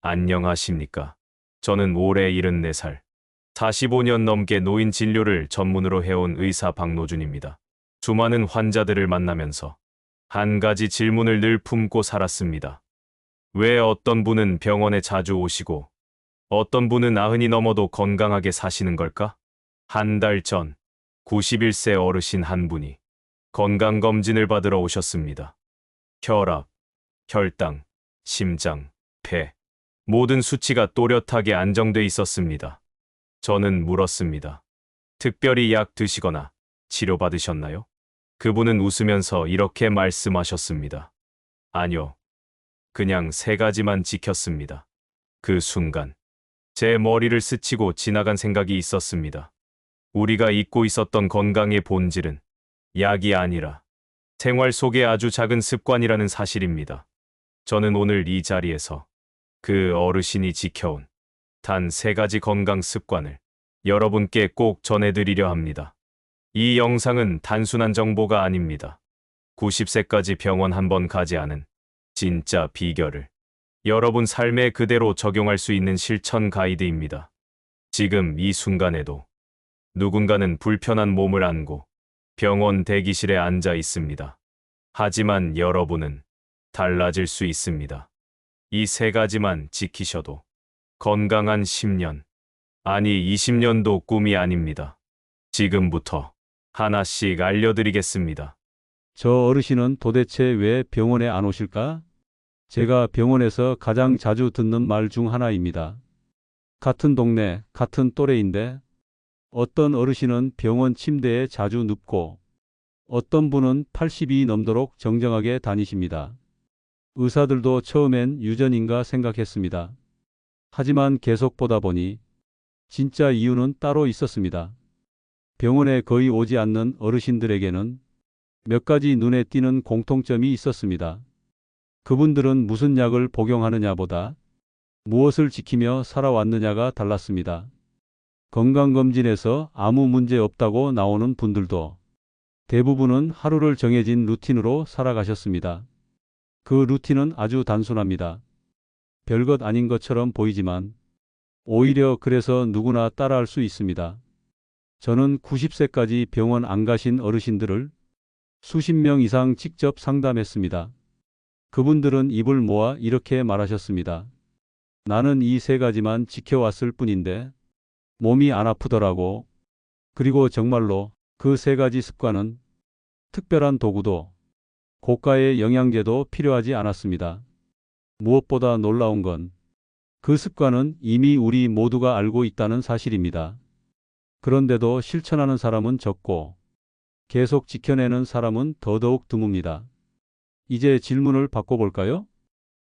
안녕하십니까. 저는 올해 74살, 45년 넘게 노인 진료를 전문으로 해온 의사 박노준입니다. 수많은 환자들을 만나면서 한 가지 질문을 늘 품고 살았습니다. 왜 어떤 분은 병원에 자주 오시고 어떤 분은 90이 넘어도 건강하게 사시는 걸까? 한 달 전 91세 어르신 한 분이 건강검진을 받으러 오셨습니다. 혈압, 혈당, 심장, 폐, 모든 수치가 또렷하게 안정돼 있었습니다. 저는 물었습니다. 특별히 약 드시거나 치료받으셨나요? 그분은 웃으면서 이렇게 말씀하셨습니다. 아니요. 그냥 3가지만 지켰습니다. 그 순간 제 머리를 스치고 지나간 생각이 있었습니다. 우리가 잊고 있었던 건강의 본질은 약이 아니라 생활 속의 아주 작은 습관이라는 사실입니다. 저는 오늘 이 자리에서 그 어르신이 지켜온 단 3가지 건강 습관을 여러분께 꼭 전해드리려 합니다. 이 영상은 단순한 정보가 아닙니다. 90세까지 병원 한 번 가지 않은 진짜 비결을 여러분 삶에 그대로 적용할 수 있는 실천 가이드입니다. 지금 이 순간에도 누군가는 불편한 몸을 안고 병원 대기실에 앉아 있습니다. 하지만 여러분은 달라질 수 있습니다. 이 3가지만 지키셔도 건강한 10년, 아니 20년도 꿈이 아닙니다. 지금부터 하나씩 알려드리겠습니다. 저 어르신은 도대체 왜 병원에 안 오실까? 제가 병원에서 가장 자주 듣는 말 중 하나입니다. 같은 동네, 같은 또래인데 어떤 어르신은 병원 침대에 자주 눕고 어떤 분은 80이 넘도록 정정하게 다니십니다. 의사들도 처음엔 유전인가 생각했습니다. 하지만 계속 보다 보니 진짜 이유는 따로 있었습니다. 병원에 거의 오지 않는 어르신들에게는 몇 가지 눈에 띄는 공통점이 있었습니다. 그분들은 무슨 약을 복용하느냐보다 무엇을 지키며 살아왔느냐가 달랐습니다. 건강검진에서 아무 문제 없다고 나오는 분들도 대부분은 하루를 정해진 루틴으로 살아가셨습니다. 그 루틴은 아주 단순합니다. 별것 아닌 것처럼 보이지만 오히려 그래서 누구나 따라할 수 있습니다. 저는 90세까지 병원 안 가신 어르신들을 수십 명 이상 직접 상담했습니다. 그분들은 입을 모아 이렇게 말하셨습니다. 나는 이 3가지만 지켜왔을 뿐인데 몸이 안 아프더라고. 그리고 정말로 그 3가지 습관은 특별한 도구도 고가의 영양제도 필요하지 않았습니다. 무엇보다 놀라운 건 그 습관은 이미 우리 모두가 알고 있다는 사실입니다. 그런데도 실천하는 사람은 적고 계속 지켜내는 사람은 더더욱 드뭅니다. 이제 질문을 바꿔볼까요?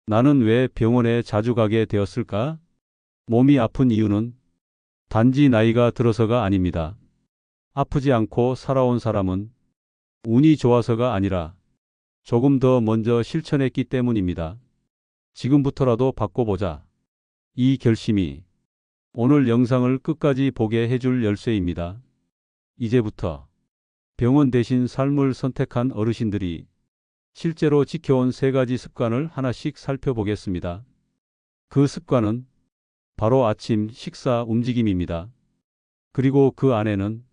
나는 왜 병원에 자주 가게 되었을까? 몸이 아픈 이유는 단지 나이가 들어서가 아닙니다. 아프지 않고 살아온 사람은 운이 좋아서가 아니라 조금 더 먼저 실천했기 때문입니다. 지금부터라도 바꿔보자. 이 결심이 오늘 영상을 끝까지 보게 해줄 열쇠입니다. 이제부터 병원 대신 삶을 선택한 어르신들이 실제로 지켜온 3가지 습관을 하나씩 살펴보겠습니다. 그 습관은 바로 아침 식사 움직임입니다. 그리고 그 안에는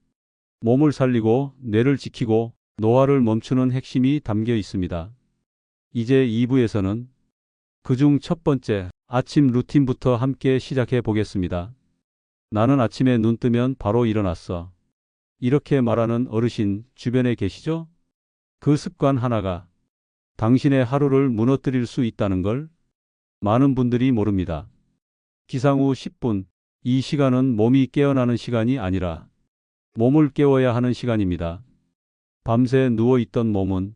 몸을 살리고 뇌를 지키고 노화를 멈추는 핵심이 담겨 있습니다. 이제 2부에서는 그중 첫 번째 아침 루틴부터 함께 시작해 보겠습니다. 나는 아침에 눈 뜨면 바로 일어났어. 이렇게 말하는 어르신 주변에 계시죠? 그 습관 하나가 당신의 하루를 무너뜨릴 수 있다는 걸 많은 분들이 모릅니다. 기상 후 10분, 이 시간은 몸이 깨어나는 시간이 아니라 몸을 깨워야 하는 시간입니다. 밤새 누워있던 몸은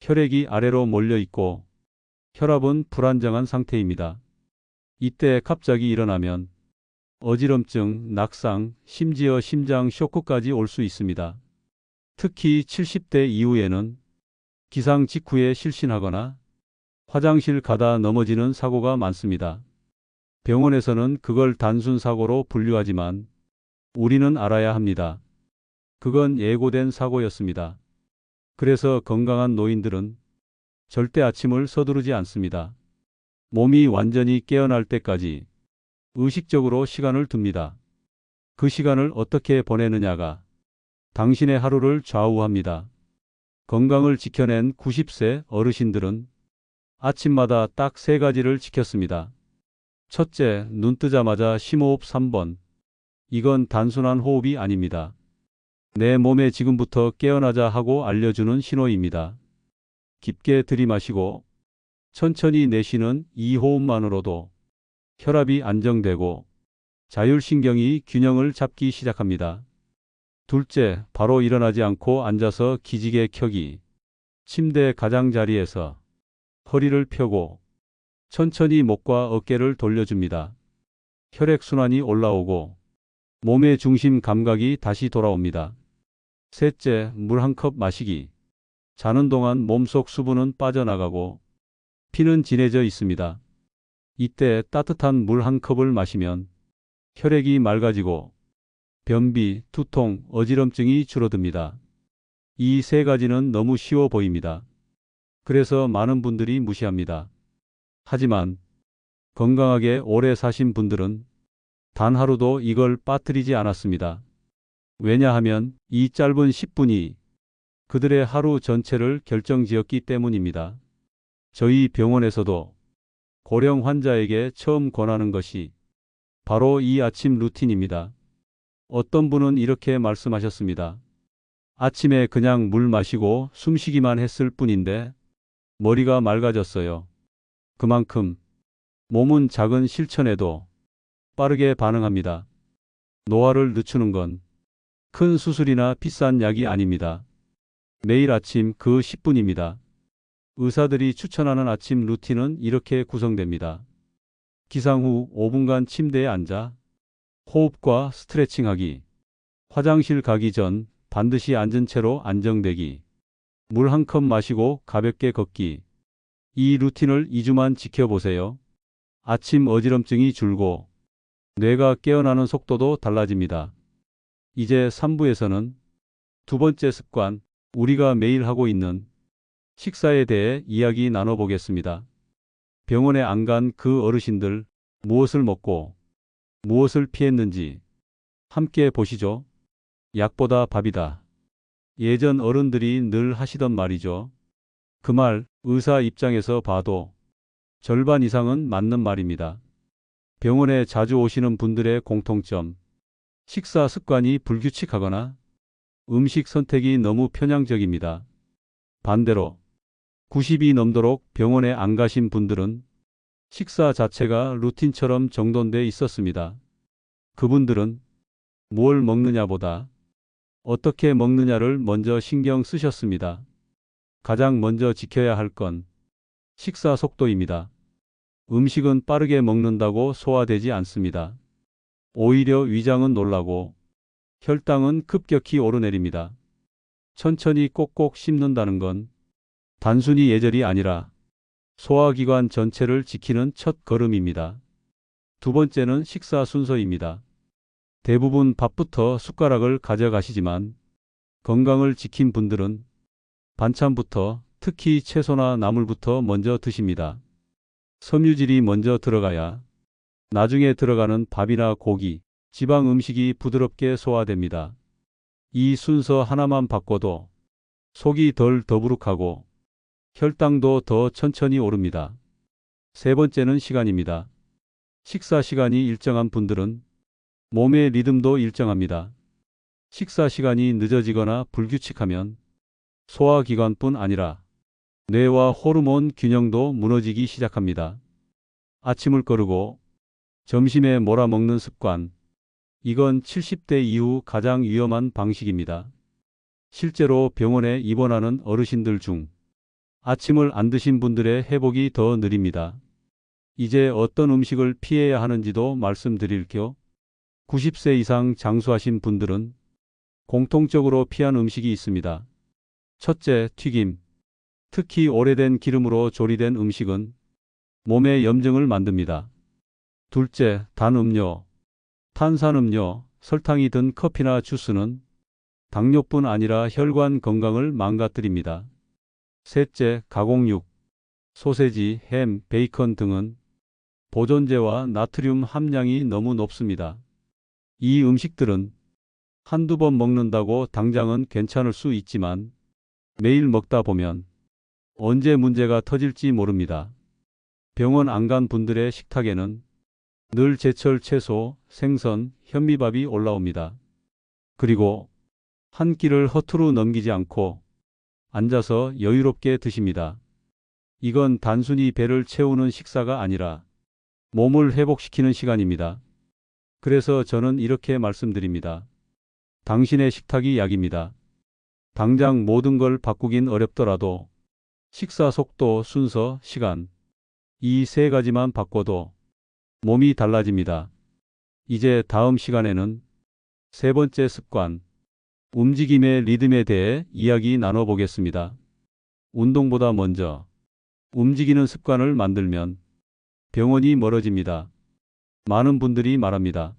혈액이 아래로 몰려있고 혈압은 불안정한 상태입니다. 이때 갑자기 일어나면 어지럼증, 낙상, 심지어 심장 쇼크까지 올 수 있습니다. 특히 70대 이후에는 기상 직후에 실신하거나 화장실 가다 넘어지는 사고가 많습니다. 병원에서는 그걸 단순 사고로 분류하지만 우리는 알아야 합니다. 그건 예고된 사고였습니다. 그래서 건강한 노인들은 절대 아침을 서두르지 않습니다. 몸이 완전히 깨어날 때까지 의식적으로 시간을 둡니다. 그 시간을 어떻게 보내느냐가 당신의 하루를 좌우합니다. 건강을 지켜낸 90세 어르신들은 아침마다 딱 3가지를 지켰습니다. 첫째, 눈 뜨자마자 심호흡 3번. 이건 단순한 호흡이 아닙니다. 내 몸에 지금부터 깨어나자 하고 알려주는 신호입니다. 깊게 들이마시고 천천히 내쉬는 이 호흡만으로도 혈압이 안정되고 자율신경이 균형을 잡기 시작합니다. 둘째, 바로 일어나지 않고 앉아서 기지개 켜기. 침대 가장자리에서 허리를 펴고 천천히 목과 어깨를 돌려줍니다. 혈액순환이 올라오고 몸의 중심 감각이 다시 돌아옵니다. 셋째, 물 한 컵 마시기. 자는 동안 몸속 수분은 빠져나가고 피는 진해져 있습니다. 이때 따뜻한 물 한 컵을 마시면 혈액이 맑아지고 변비, 두통, 어지럼증이 줄어듭니다. 이 3가지는 너무 쉬워 보입니다. 그래서 많은 분들이 무시합니다. 하지만 건강하게 오래 사신 분들은 단 하루도 이걸 빠뜨리지 않았습니다. 왜냐하면 이 짧은 10분이 그들의 하루 전체를 결정지었기 때문입니다. 저희 병원에서도 고령 환자에게 처음 권하는 것이 바로 이 아침 루틴입니다. 어떤 분은 이렇게 말씀하셨습니다. 아침에 그냥 물 마시고 숨쉬기만 했을 뿐인데 머리가 맑아졌어요. 그만큼 몸은 작은 실천에도 빠르게 반응합니다. 노화를 늦추는 건 큰 수술이나 비싼 약이 아닙니다. 매일 아침 그 10분입니다. 의사들이 추천하는 아침 루틴은 이렇게 구성됩니다. 기상 후 5분간 침대에 앉아 호흡과 스트레칭하기. 화장실 가기 전 반드시 앉은 채로 안정되기. 물 한 컵 마시고 가볍게 걷기. 이 루틴을 2주만 지켜보세요. 아침 어지럼증이 줄고 뇌가 깨어나는 속도도 달라집니다. 이제 3부에서는 두 번째 습관, 우리가 매일 하고 있는 식사에 대해 이야기 나눠보겠습니다. 병원에 안 간 그 어르신들, 무엇을 먹고 무엇을 피했는지 함께 보시죠. 약보다 밥이다. 예전 어른들이 늘 하시던 말이죠. 그 말, 의사 입장에서 봐도 절반 이상은 맞는 말입니다. 병원에 자주 오시는 분들의 공통점, 식사 습관이 불규칙하거나 음식 선택이 너무 편향적입니다. 반대로 90이 넘도록 병원에 안 가신 분들은 식사 자체가 루틴처럼 정돈돼 있었습니다. 그분들은 뭘 먹느냐보다 어떻게 먹느냐를 먼저 신경 쓰셨습니다. 가장 먼저 지켜야 할 건 식사 속도입니다. 음식은 빠르게 먹는다고 소화되지 않습니다. 오히려 위장은 놀라고 혈당은 급격히 오르내립니다. 천천히 꼭꼭 씹는다는 건 단순히 예절이 아니라 소화기관 전체를 지키는 첫 걸음입니다. 두 번째는 식사 순서입니다. 대부분 밥부터 숟가락을 가져가시지만 건강을 지킨 분들은 반찬부터, 특히 채소나 나물부터 먼저 드십니다. 섬유질이 먼저 들어가야 나중에 들어가는 밥이나 고기, 지방 음식이 부드럽게 소화됩니다. 이 순서 하나만 바꿔도 속이 덜 더부룩하고 혈당도 더 천천히 오릅니다. 세 번째는 시간입니다. 식사 시간이 일정한 분들은 몸의 리듬도 일정합니다. 식사 시간이 늦어지거나 불규칙하면 소화기관뿐 아니라 뇌와 호르몬 균형도 무너지기 시작합니다. 아침을 거르고 점심에 몰아먹는 습관. 이건 70대 이후 가장 위험한 방식입니다. 실제로 병원에 입원하는 어르신들 중 아침을 안 드신 분들의 회복이 더 느립니다. 이제 어떤 음식을 피해야 하는지도 말씀드릴게요. 90세 이상 장수하신 분들은 공통적으로 피한 음식이 있습니다. 첫째, 튀김. 특히 오래된 기름으로 조리된 음식은 몸에 염증을 만듭니다. 둘째, 단 음료. 탄산음료, 설탕이 든 커피나 주스는 당뇨뿐 아니라 혈관 건강을 망가뜨립니다. 셋째, 가공육. 소세지, 햄, 베이컨 등은 보존제와 나트륨 함량이 너무 높습니다. 이 음식들은 한두 번 먹는다고 당장은 괜찮을 수 있지만 매일 먹다 보면 언제 문제가 터질지 모릅니다. 병원 안 간 분들의 식탁에는 늘 제철 채소, 생선, 현미밥이 올라옵니다. 그리고 한 끼를 허투루 넘기지 않고 앉아서 여유롭게 드십니다. 이건 단순히 배를 채우는 식사가 아니라 몸을 회복시키는 시간입니다. 그래서 저는 이렇게 말씀드립니다. 당신의 식탁이 약입니다. 당장 모든 걸 바꾸긴 어렵더라도 식사 속도, 순서, 시간, 이 세 가지만 바꿔도 몸이 달라집니다. 이제 다음 시간에는 세 번째 습관, 움직임의 리듬에 대해 이야기 나눠보겠습니다. 운동보다 먼저 움직이는 습관을 만들면 병원이 멀어집니다. 많은 분들이 말합니다.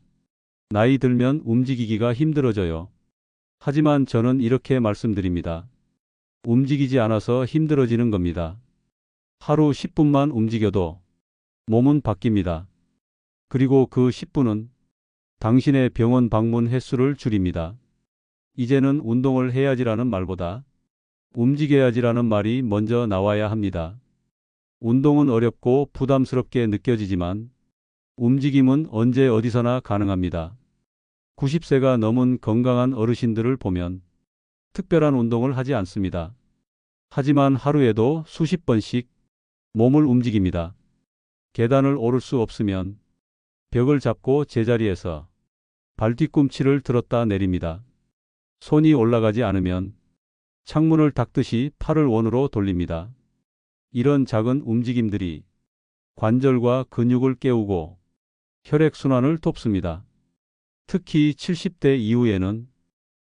나이 들면 움직이기가 힘들어져요. 하지만 저는 이렇게 말씀드립니다. 움직이지 않아서 힘들어지는 겁니다. 하루 10분만 움직여도 몸은 바뀝니다. 그리고 그 10분은 당신의 병원 방문 횟수를 줄입니다. 이제는 운동을 해야지라는 말보다 움직여야지라는 말이 먼저 나와야 합니다. 운동은 어렵고 부담스럽게 느껴지지만 움직임은 언제 어디서나 가능합니다. 90세가 넘은 건강한 어르신들을 보면 특별한 운동을 하지 않습니다. 하지만 하루에도 수십 번씩 몸을 움직입니다. 계단을 오를 수 없으면 벽을 잡고 제자리에서 발뒤꿈치를 들었다 내립니다. 손이 올라가지 않으면 창문을 닦듯이 팔을 원으로 돌립니다. 이런 작은 움직임들이 관절과 근육을 깨우고 혈액순환을 돕습니다. 특히 70대 이후에는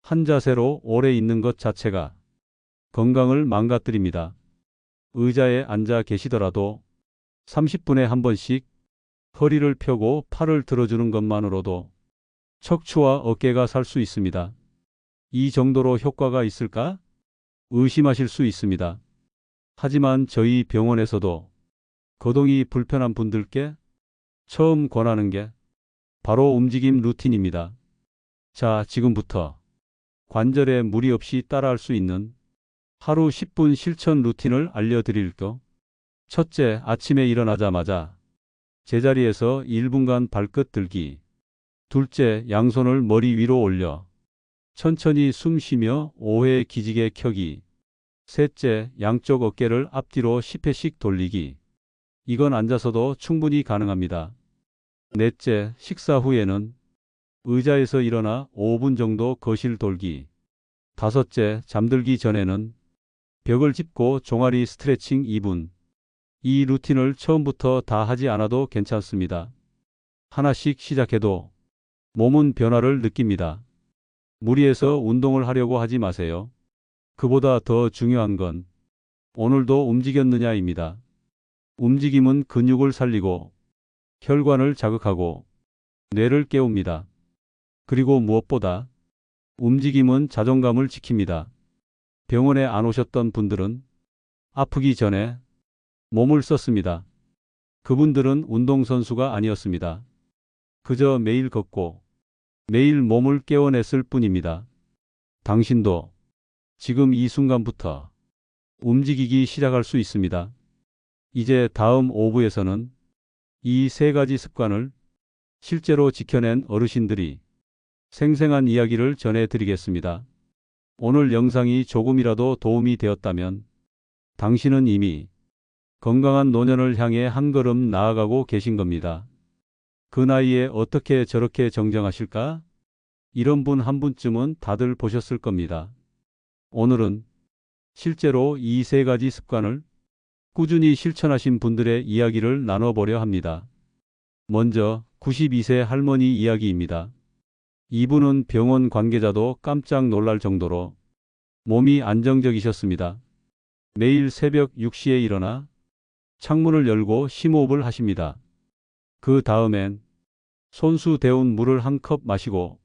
한 자세로 오래 있는 것 자체가 건강을 망가뜨립니다. 의자에 앉아 계시더라도 30분에 한 번씩 허리를 펴고 팔을 들어주는 것만으로도 척추와 어깨가 살 수 있습니다. 이 정도로 효과가 있을까? 의심하실 수 있습니다. 하지만 저희 병원에서도 거동이 불편한 분들께 처음 권하는 게 바로 움직임 루틴입니다. 자, 지금부터 관절에 무리 없이 따라할 수 있는 하루 10분 실천 루틴을 알려드릴게요. 첫째, 아침에 일어나자마자 제자리에서 1분간 발끝 들기. 둘째, 양손을 머리 위로 올려 천천히 숨 쉬며 5회 기지개 켜기. 셋째, 양쪽 어깨를 앞뒤로 10회씩 돌리기. 이건 앉아서도 충분히 가능합니다. 넷째, 식사 후에는 의자에서 일어나 5분 정도 거실 돌기. 다섯째, 잠들기 전에는 벽을 짚고 종아리 스트레칭 2분. 이 루틴을 처음부터 다 하지 않아도 괜찮습니다. 하나씩 시작해도 몸은 변화를 느낍니다. 무리해서 운동을 하려고 하지 마세요. 그보다 더 중요한 건 오늘도 움직였느냐입니다. 움직임은 근육을 살리고 혈관을 자극하고 뇌를 깨웁니다. 그리고 무엇보다 움직임은 자존감을 지킵니다. 병원에 안 오셨던 분들은 아프기 전에 몸을 썼습니다. 그분들은 운동선수가 아니었습니다. 그저 매일 걷고 매일 몸을 깨워냈을 뿐입니다. 당신도 지금 이 순간부터 움직이기 시작할 수 있습니다. 이제 다음 5부에서는 이 세 가지 습관을 실제로 지켜낸 어르신들이 생생한 이야기를 전해드리겠습니다. 오늘 영상이 조금이라도 도움이 되었다면 당신은 이미 건강한 노년을 향해 한 걸음 나아가고 계신 겁니다. 그 나이에 어떻게 저렇게 정정하실까? 이런 분 한 분쯤은 다들 보셨을 겁니다. 오늘은 실제로 이 세 가지 습관을 꾸준히 실천하신 분들의 이야기를 나눠보려 합니다. 먼저 92세 할머니 이야기입니다. 이분은 병원 관계자도 깜짝 놀랄 정도로 몸이 안정적이셨습니다. 매일 새벽 6시에 일어나 창문을 열고 심호흡을 하십니다. 그 다음엔 손수 데운 물을 한 컵 마시고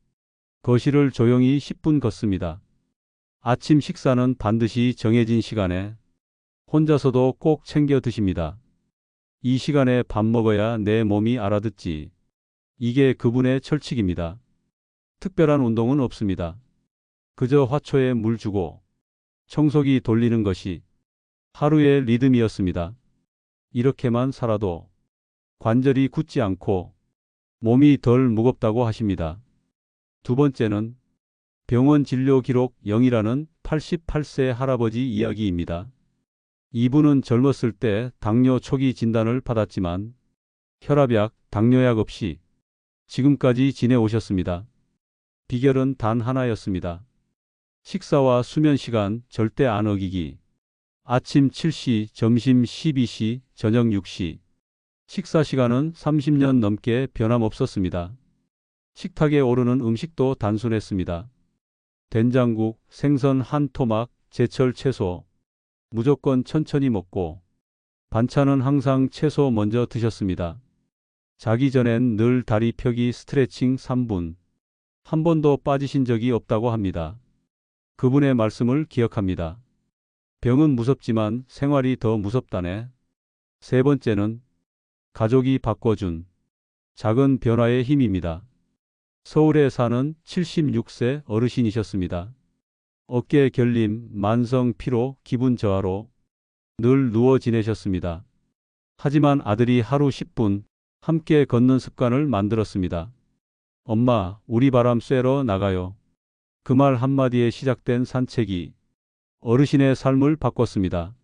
거실을 조용히 10분 걷습니다. 아침 식사는 반드시 정해진 시간에 혼자서도 꼭 챙겨 드십니다. 이 시간에 밥 먹어야 내 몸이 알아듣지. 이게 그분의 철칙입니다. 특별한 운동은 없습니다. 그저 화초에 물 주고 청소기 돌리는 것이 하루의 리듬이었습니다. 이렇게만 살아도 관절이 굳지 않고 몸이 덜 무겁다고 하십니다. 두 번째는 병원 진료 기록 0이라는 88세 할아버지 이야기입니다. 이분은 젊었을 때 당뇨 초기 진단을 받았지만 혈압약, 당뇨약 없이 지금까지 지내오셨습니다. 비결은 단 하나였습니다. 식사와 수면 시간 절대 안 어기기. 아침 7시, 점심 12시, 저녁 6시. 식사 시간은 30년 넘게 변함없었습니다. 식탁에 오르는 음식도 단순했습니다. 된장국, 생선 한 토막, 제철 채소. 무조건 천천히 먹고 반찬은 항상 채소 먼저 드셨습니다. 자기 전엔 늘 다리 펴기 스트레칭 3분. 한 번도 빠지신 적이 없다고 합니다. 그분의 말씀을 기억합니다. 병은 무섭지만 생활이 더 무섭다네. 세 번째는 가족이 바꿔준 작은 변화의 힘입니다. 서울에 사는 76세 어르신이셨습니다. 어깨 결림, 만성 피로, 기분 저하로 늘 누워 지내셨습니다. 하지만 아들이 하루 10분 함께 걷는 습관을 만들었습니다. 엄마, 우리 바람 쐬러 나가요. 그 말 한마디에 시작된 산책이 어르신의 삶을 바꿨습니다.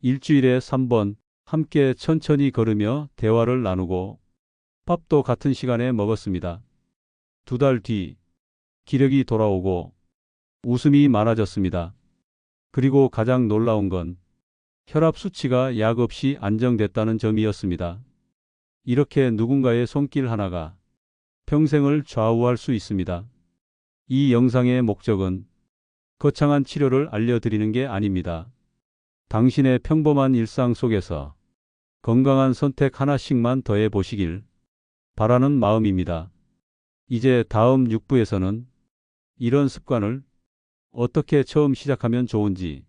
일주일에 3번 함께 천천히 걸으며 대화를 나누고 밥도 같은 시간에 먹었습니다. 2달 뒤 기력이 돌아오고 웃음이 많아졌습니다. 그리고 가장 놀라운 건 혈압 수치가 약 없이 안정됐다는 점이었습니다. 이렇게 누군가의 손길 하나가 평생을 좌우할 수 있습니다. 이 영상의 목적은 거창한 치료를 알려드리는 게 아닙니다. 당신의 평범한 일상 속에서 건강한 선택 하나씩만 더해 보시길 바라는 마음입니다. 이제 다음 6부에서는 이런 습관을 어떻게 처음 시작하면 좋은지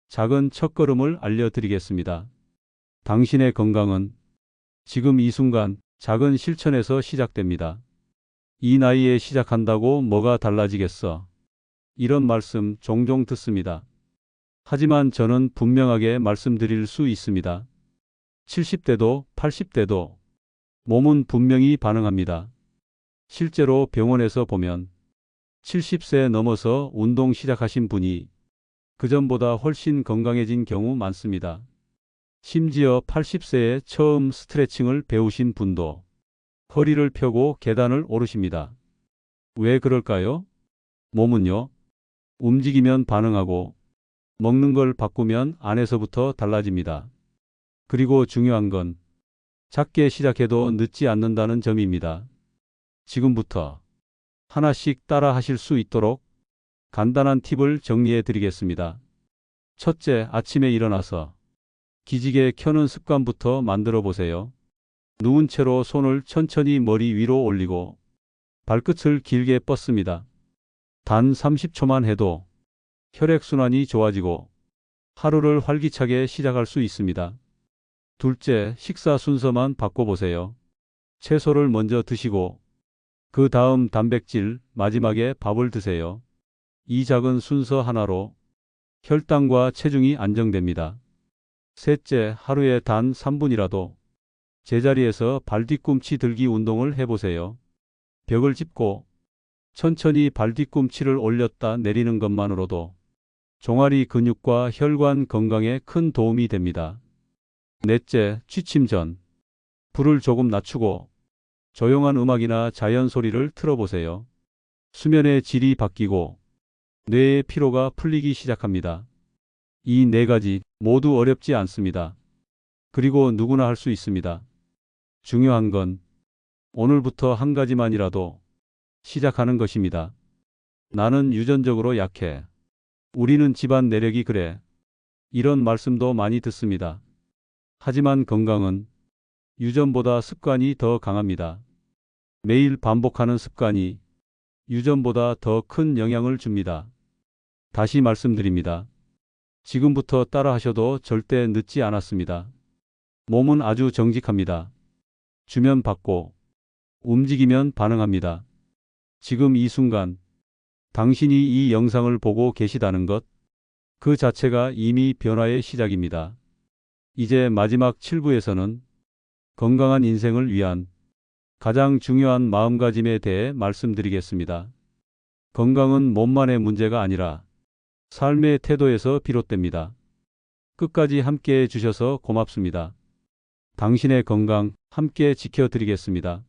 작은 첫걸음을 알려드리겠습니다. 당신의 건강은 지금 이 순간 작은 실천에서 시작됩니다. 이 나이에 시작한다고 뭐가 달라지겠어? 이런 말씀 종종 듣습니다. 하지만 저는 분명하게 말씀드릴 수 있습니다. 70대도 80대도 몸은 분명히 반응합니다. 실제로 병원에서 보면 70세 넘어서 운동 시작하신 분이 그전보다 훨씬 건강해진 경우 많습니다. 심지어 80세에 처음 스트레칭을 배우신 분도 허리를 펴고 계단을 오르십니다. 왜 그럴까요? 몸은요, 움직이면 반응하고 먹는 걸 바꾸면 안에서부터 달라집니다. 그리고 중요한 건 작게 시작해도 늦지 않는다는 점입니다. 지금부터 하나씩 따라 하실 수 있도록 간단한 팁을 정리해 드리겠습니다. 첫째, 아침에 일어나서 기지개 켜는 습관부터 만들어 보세요. 누운 채로 손을 천천히 머리 위로 올리고 발끝을 길게 뻗습니다. 단 30초만 해도 혈액순환이 좋아지고 하루를 활기차게 시작할 수 있습니다. 둘째, 식사 순서만 바꿔보세요. 채소를 먼저 드시고 그 다음 단백질, 마지막에 밥을 드세요. 이 작은 순서 하나로 혈당과 체중이 안정됩니다. 셋째, 하루에 단 3분이라도 제자리에서 발뒤꿈치 들기 운동을 해보세요. 벽을 짚고 천천히 발뒤꿈치를 올렸다 내리는 것만으로도 종아리 근육과 혈관 건강에 큰 도움이 됩니다. 넷째, 취침 전 불을 조금 낮추고 조용한 음악이나 자연 소리를 틀어보세요. 수면의 질이 바뀌고 뇌의 피로가 풀리기 시작합니다. 이 네 가지 모두 어렵지 않습니다. 그리고 누구나 할 수 있습니다. 중요한 건 오늘부터 한 가지만이라도 시작하는 것입니다. 나는 유전적으로 약해. 우리는 집안 내력이 그래. 이런 말씀도 많이 듣습니다. 하지만 건강은 유전보다 습관이 더 강합니다. 매일 반복하는 습관이 유전보다 더 큰 영향을 줍니다. 다시 말씀드립니다. 지금부터 따라 하셔도 절대 늦지 않았습니다. 몸은 아주 정직합니다. 주면 받고, 움직이면 반응합니다. 지금 이 순간, 당신이 이 영상을 보고 계시다는 것, 그 자체가 이미 변화의 시작입니다. 이제 마지막 7부에서는 건강한 인생을 위한 가장 중요한 마음가짐에 대해 말씀드리겠습니다. 건강은 몸만의 문제가 아니라 삶의 태도에서 비롯됩니다. 끝까지 함께 해주셔서 고맙습니다. 당신의 건강 함께 지켜드리겠습니다.